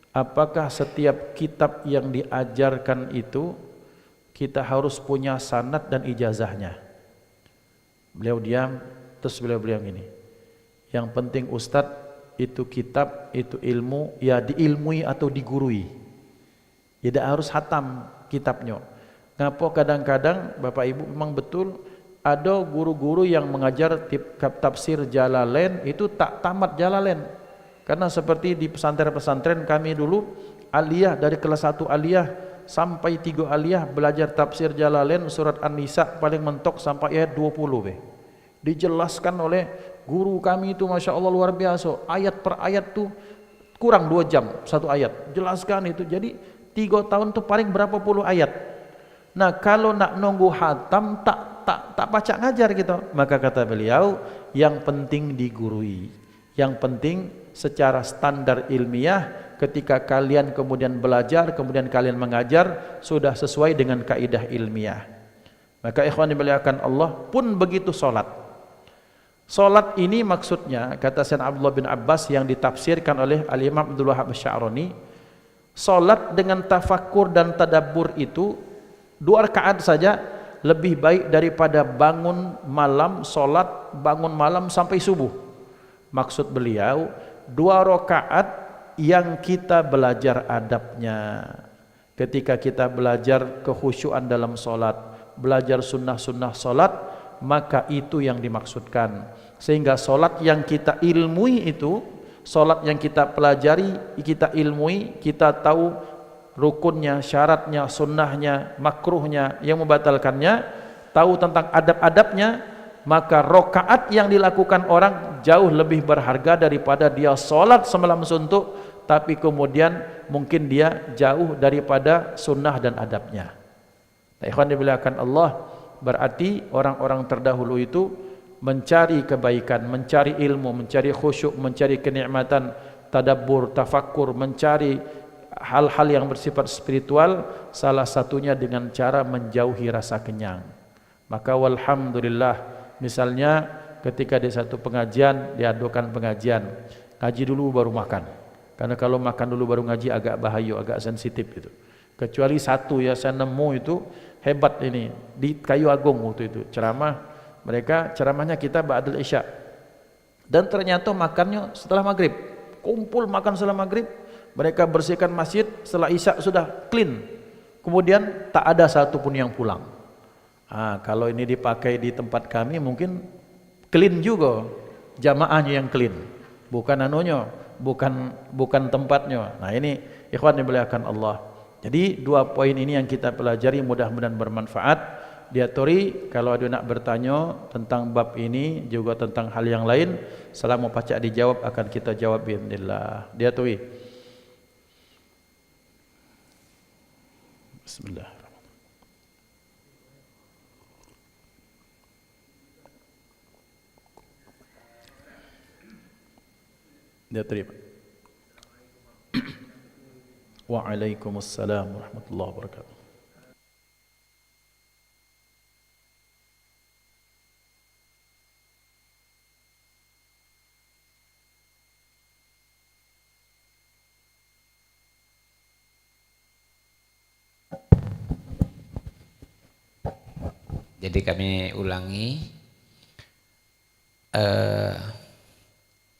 apakah setiap kitab yang diajarkan itu kita harus punya sanad dan ijazahnya? Beliau diam, terus beliau bilang gini, yang penting Ustadz itu kitab, itu ilmu, ya diilmui atau digurui, tidak harus hatam kitabnya. Ngapa kadang-kadang Bapak Ibu memang betul ada guru-guru yang mengajar tafsir Jalalain itu tak tamat Jalalain. Karena seperti di pesantren-pesantren kami dulu, aliyah dari kelas 1 aliyah sampai 3 aliyah belajar tafsir Jalalain surat An-Nisa paling mentok sampai ayat 20 be. Dijelaskan oleh guru kami itu Masya Allah luar biasa, ayat per ayat tuh kurang 2 jam satu ayat, jelaskan itu. Jadi 3 tahun tuh paling berapa puluh ayat. Nah kalau nak nunggu hatam tak baca ngajar gitu, maka kata beliau yang penting digurui, yang penting secara standar ilmiah, ketika kalian kemudian belajar, kemudian kalian mengajar, sudah sesuai dengan kaidah ilmiah. Maka ikhwan dimuliakan Allah, pun begitu solat. Solat ini maksudnya, kata Sayyidina Abdullah bin Abbas yang ditafsirkan oleh Al-Imam Abdul Wahab Sya'rani, solat dengan tafakkur dan tadabbur itu 2 rakaat saja lebih baik daripada bangun malam, solat bangun malam sampai subuh. Maksud beliau 2 rakaat yang kita belajar adabnya, ketika kita belajar kekhusyuan dalam solat, belajar sunnah-sunnah solat, maka itu yang dimaksudkan. Sehingga solat yang kita ilmui itu, solat yang kita pelajari, kita ilmui, kita tahu rukunnya, syaratnya, sunnahnya, makruhnya, yang membatalkannya, tahu tentang adab-adabnya, maka rokaat yang dilakukan orang jauh lebih berharga daripada dia solat semalam suntuk tapi kemudian mungkin dia jauh daripada sunnah dan adabnya. Nah, ikhwan dimuliakan Allah, berarti orang-orang terdahulu itu mencari kebaikan, mencari ilmu, mencari khusyuk, mencari kenikmatan, tadabbur, tafakkur, mencari hal-hal yang bersifat spiritual, salah satunya dengan cara menjauhi rasa kenyang. Maka walhamdulillah, misalnya ketika di satu pengajian, diadukan pengajian, ngaji dulu baru makan. Karena kalau makan dulu baru ngaji agak bahaya, agak sensitif itu. Kecuali satu ya saya nemu itu hebat ini di Kayu Agung waktu itu ceramah, mereka ceramahnya kita ba'dal isya. Dan ternyata makannya setelah maghrib, kumpul makan setelah maghrib, mereka bersihkan masjid, setelah isya sudah clean. Kemudian tak ada satupun yang pulang. Kalau ini dipakai di tempat kami mungkin clean juga, jamaahnya yang clean, bukan anunya, bukan tempatnya. Nah ini ikhwan dimuliakan Allah. Jadi 2 poin ini yang kita pelajari, mudah-mudahan bermanfaat. Dia tori kalau ada nak bertanya tentang bab ini juga tentang hal yang lain, selama pacak dijawab akan kita jawab biidznillah. Dia tori. Bismillah. Dia terima. Waalaikumsalam warahmatullahi wabarakatuh. Jadi kami ulangi,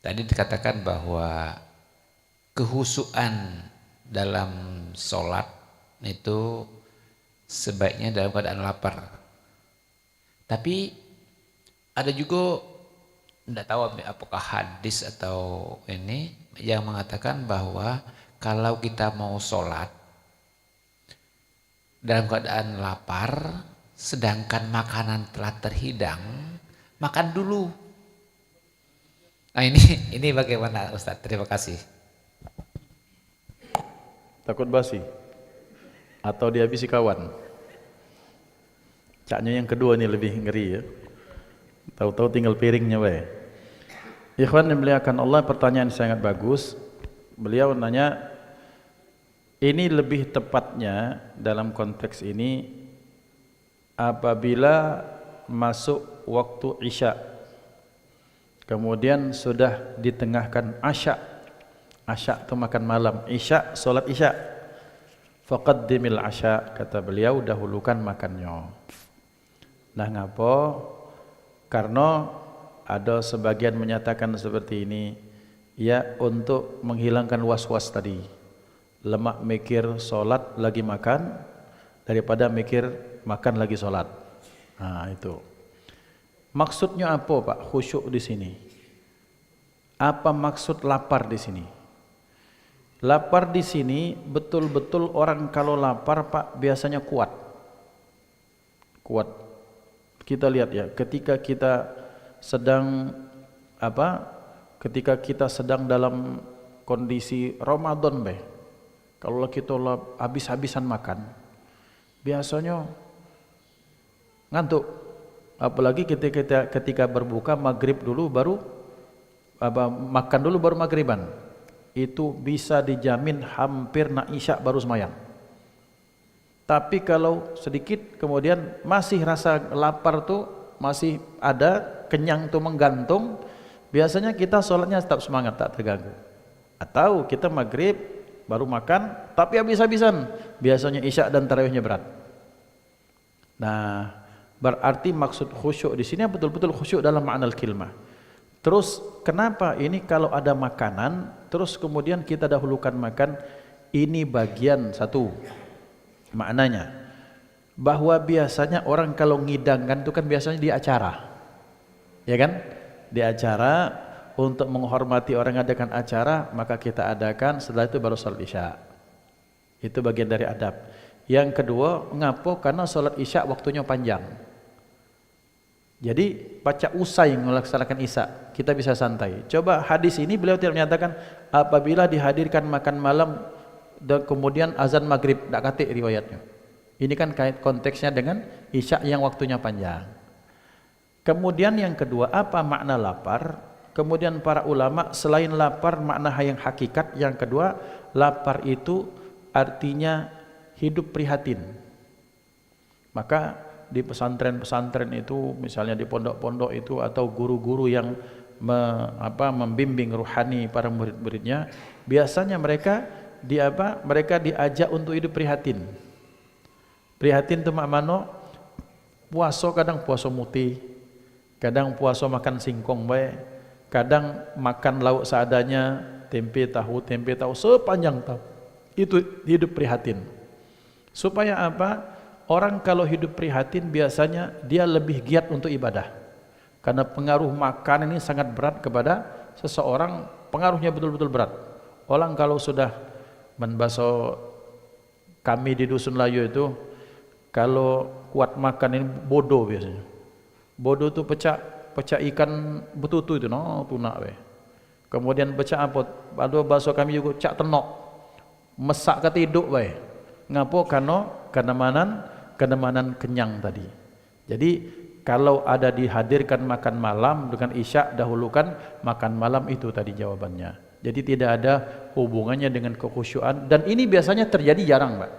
tadi dikatakan bahwa kehusuan dalam sholat itu sebaiknya dalam keadaan lapar. Tapi ada juga, tidak tahu apakah hadis atau ini yang mengatakan bahwa kalau kita mau sholat dalam keadaan lapar, sedangkan makanan telah terhidang, makan dulu. Nah ini bagaimana Ustadz? Terima kasih. Takut basi atau dihabisi kawan. Caknya yang kedua ini lebih ngeri ya. Tahu-tahu tinggal piringnya wae. Ikhwan yang dimuliakan Allah, pertanyaan sangat bagus. Beliau nanya, ini lebih tepatnya dalam konteks ini apabila masuk waktu Isya, kemudian sudah ditengahkan Asya. Asya itu makan malam, Isya solat Isya. Faqaddimil Asya, kata beliau, dahulukan makannya. Nah ngapo? Karena ada sebagian menyatakan seperti ini, ya untuk menghilangkan was-was tadi. Lemak mikir solat lagi makan daripada mikir makan lagi solat. Nah itu. Maksudnya apa Pak? Khusyuk di sini. Apa maksud lapar di sini? Lapar di sini betul-betul orang kalau lapar Pak biasanya kuat. Kuat. Kita lihat ya, ketika kita sedang ketika kita sedang dalam kondisi Ramadan kalau kita habis-habisan makan biasanya ngantuk, apalagi ketika berbuka maghrib dulu baru makan dulu baru maghriban, itu bisa dijamin hampir nak isya baru semayang. Tapi kalau sedikit kemudian masih rasa lapar tuh masih ada, kenyang tuh menggantung, biasanya kita sholatnya tetap semangat, tak terganggu. Atau kita maghrib baru makan tapi habis-habisan, biasanya isya dan tarawihnya berat. Nah berarti maksud khusyuk di sini betul-betul khusyuk dalam makna al-kilmah. Terus kenapa ini kalau ada makanan terus kemudian kita dahulukan makan? Ini bagian satu maknanya, bahwa biasanya orang kalau ngidangkan itu kan biasanya di acara, ya kan? Di acara untuk menghormati orang yang adakan acara, maka kita adakan, setelah itu baru salat isya. Itu bagian dari adab. Yang kedua, ngapo? Karena salat isya waktunya panjang. Jadi baca usai melaksanakan isya, kita bisa santai. Coba hadis ini beliau tidak menyatakan apabila dihadirkan makan malam dan kemudian azan maghrib, tak katik riwayatnya. Ini kan kait konteksnya dengan isya yang waktunya panjang. Kemudian yang kedua, apa makna lapar? Kemudian para ulama selain lapar makna yang hakikat, yang kedua lapar itu artinya hidup prihatin. Maka di pesantren-pesantren itu, misalnya di pondok-pondok itu, atau guru-guru yang membimbing ruhani para murid-muridnya, biasanya mereka diajak untuk hidup prihatin. Prihatin itu makna puasa, kadang puasa muti, kadang puasa makan singkong kadang makan lauk seadanya, tempe tahu sepanjang tahun. Itu hidup prihatin. Supaya apa? Orang kalau hidup prihatin biasanya dia lebih giat untuk ibadah. Karena pengaruh makan ini sangat berat kepada seseorang, pengaruhnya betul-betul berat. Orang kalau sudah membasuh, kami di Dusun Layu itu kalau kuat makan ini bodoh biasanya. Bodoh itu pecah ikan betutu itu, tuna Kemudian pecah apa? Ada bahasa kami juga cak tenok. Mesak ketiduk Ngapo? Karena kedemanan kenyang tadi. Jadi kalau ada dihadirkan makan malam dengan isya, dahulukan makan malam, itu tadi jawabannya. Jadi tidak ada hubungannya dengan kekhusyuan, dan ini biasanya terjadi jarang, Pak.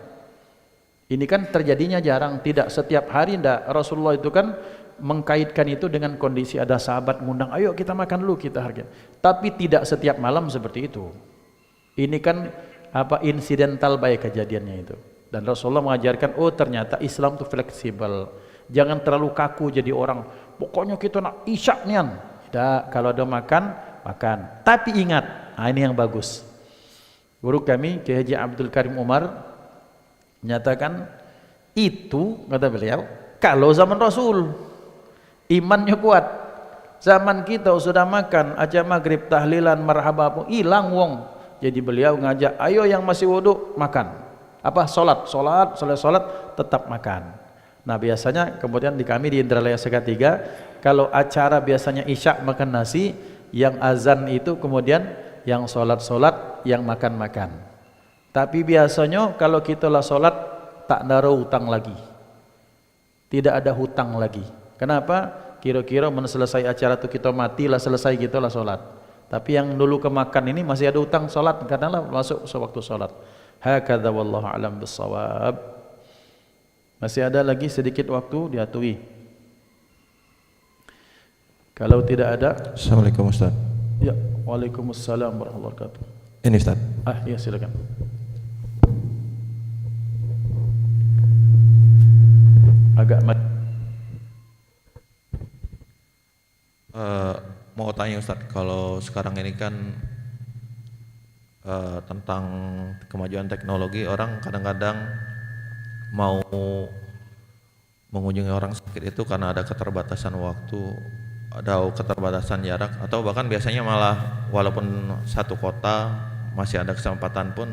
Ini kan terjadinya jarang, tidak setiap hari. Ndak. Rasulullah itu kan mengkaitkan itu dengan kondisi ada sahabat ngundang, ayo kita makan dulu, kita hargai. Tapi tidak setiap malam seperti itu. Ini kan insidental kejadiannya itu. Dan Rasulullah mengajarkan, oh ternyata Islam itu fleksibel. Jangan terlalu kaku jadi orang, pokoknya kita nak isya nian. Tidak, kalau ada makan. Tapi ingat, ini yang bagus. Guru kami, Kiai Haji Abdul Karim Umar, menyatakan, itu, kata beliau, kalau zaman Rasul, imannya kuat. Zaman kita sudah makan, aja maghrib, tahlilan, marhaba, hilang wong. Jadi beliau ngajak, ayo yang masih wudu, makan. Solat, tetap makan. Nah biasanya kemudian kami di Indralaya Segat 3, kalau acara biasanya isya makan nasi, yang azan itu kemudian yang sholat-sholat, yang makan-makan. Tapi biasanya kalau kita lah sholat tak naruh hutang lagi, tidak ada hutang lagi. Kenapa? Kira-kira selesai acara itu kita mati lah, selesai kita lah sholat. Tapi yang dulu kemakan ini masih ada hutang sholat karena lah masuk sewaktu sholat. Hakadha wallahu a'lam bissawab. Masih ada lagi sedikit waktu, diatui. Kalau tidak ada, Assalamualaikum Ustaz. ya, waalaikumsalam warahmatullahi wabarakatuh. Ini Ustaz. Ya silakan. Agak Mau tanya Ustaz, kalau sekarang ini kan tentang kemajuan teknologi, orang kadang-kadang mau mengunjungi orang sakit itu karena ada keterbatasan waktu, ada keterbatasan jarak, atau bahkan biasanya malah walaupun satu kota masih ada kesempatan pun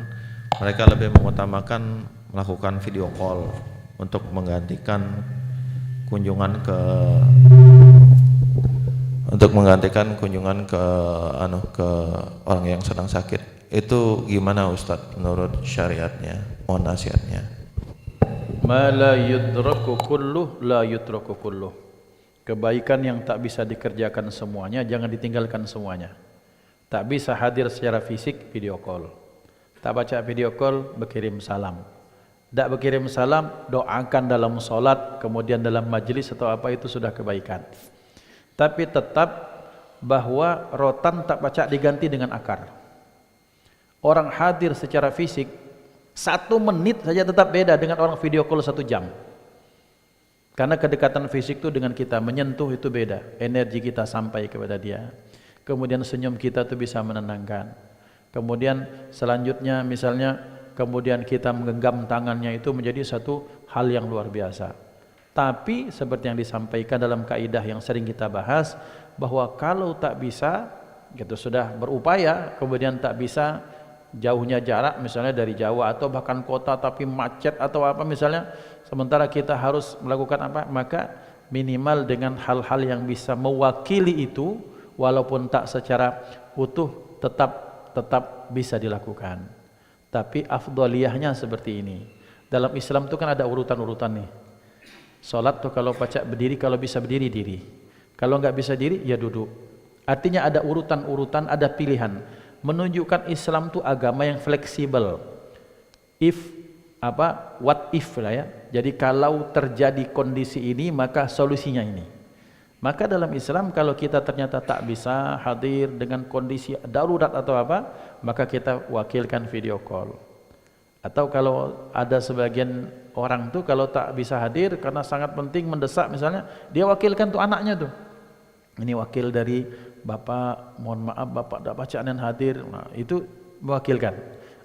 mereka lebih mengutamakan melakukan video call untuk menggantikan kunjungan ke ke orang yang sedang sakit. Itu gimana Ustadz menurut syariatnya? Mohon nasihatnya. Ma la yudraku kulluh la yutraku kulluh. Kebaikan yang tak bisa dikerjakan semuanya, jangan ditinggalkan semuanya. Tak bisa hadir secara fisik, video call. Tak baca video call, berkirim salam. Tak berkirim salam, doakan dalam solat, kemudian dalam majlis atau apa, itu sudah kebaikan. Tapi tetap bahwa rotan tak baca diganti dengan akar. Orang hadir secara fisik 1 menit saja tetap beda dengan orang video call 1 jam. Karena kedekatan fisik itu dengan kita menyentuh itu beda. Energi kita sampai kepada dia. Kemudian senyum kita itu bisa menenangkan. Kemudian selanjutnya misalnya kemudian kita menggenggam tangannya, itu menjadi satu hal yang luar biasa. Tapi seperti yang disampaikan dalam kaidah yang sering kita bahas, bahwa kalau tak bisa, gitu sudah berupaya, kemudian tak bisa, jauhnya jarak misalnya dari Jawa atau bahkan kota tapi macet atau apa misalnya, sementara kita harus melakukan apa, maka minimal dengan hal-hal yang bisa mewakili itu, walaupun tak secara utuh, tetap bisa dilakukan. Tapi afdaliyahnya seperti ini. Dalam Islam itu kan ada urutan-urutan nih. Salat tuh kalau baca berdiri, kalau bisa berdiri diri, kalau nggak bisa diri ya duduk. Artinya ada urutan-urutan, ada pilihan. Menunjukkan Islam itu agama yang fleksibel. What if lah ya. Jadi kalau terjadi kondisi ini, maka solusinya ini. Maka dalam Islam kalau kita ternyata tak bisa hadir dengan kondisi darurat atau apa, maka kita wakilkan video call. Atau kalau ada sebagian orang tuh kalau tak bisa hadir karena sangat penting mendesak misalnya, dia wakilkan tuh anaknya tuh. Ini wakil dari Bapak, mohon maaf Bapak tak baca dan hadir. Nah, itu mewakilkan.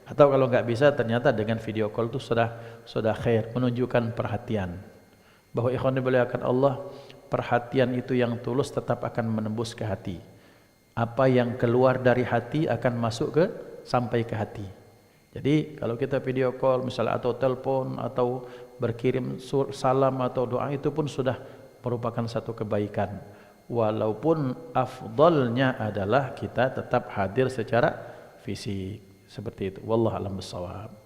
Atau kalau nggak bisa ternyata dengan video call itu sudah khair, menunjukkan perhatian. Bahwa ikhwan dimuliakan Allah, perhatian itu yang tulus tetap akan menembus ke hati. Apa yang keluar dari hati akan masuk sampai ke hati. Jadi kalau kita video call misalnya atau telepon atau berkirim salam atau doa, itu pun sudah merupakan satu kebaikan. Walaupun afdalnya adalah kita tetap hadir secara fisik. Seperti itu. Wallahu a'lam bissawab.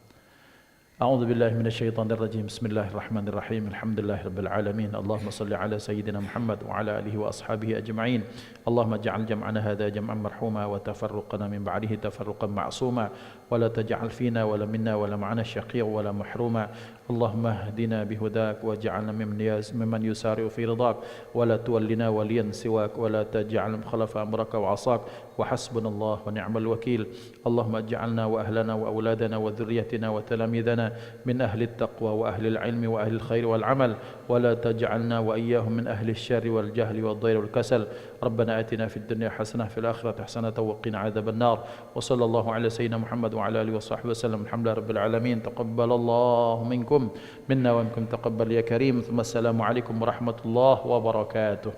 أعوذ بالله من الشيطان الرجيم بسم الله الرحمن الرحيم الحمد لله رب العالمين اللهم صل على سيدنا محمد وعلى آله وأصحابه أجمعين اللهم اجعل جمعنا هذا جمعا مرحوما وتفرقنا من بعده تفرقا معصوما ولا تجعل فينا ولا منا ولا معنا شقيا ولا محروما اللهم اهدنا بهداك واجعلنا ممن يسارع في رضاك ولا تولنا وليا سواك ولا تجعل خلف أمرك وعصاك وحسبنا الله ونعم الوكيل اللهم اجعلنا وأهلنا وأولادنا وذريتنا وتلاميذنا من أهل التقوى وأهل العلم وأهل الخير والعمل ولا تجعلنا وإياهم من أهل الشر والجهل والضير والكسل ربنا آتنا في الدنيا حسنة في الآخرة حسنة وقنا عذاب النار وصلى الله على سيدنا محمد وعلى آله وصحبه وسلم الحمد لله رب العالمين تقبل الله منكم منا ومنكم تقبل يا كريم ثم السلام عليكم ورحمة الله وبركاته.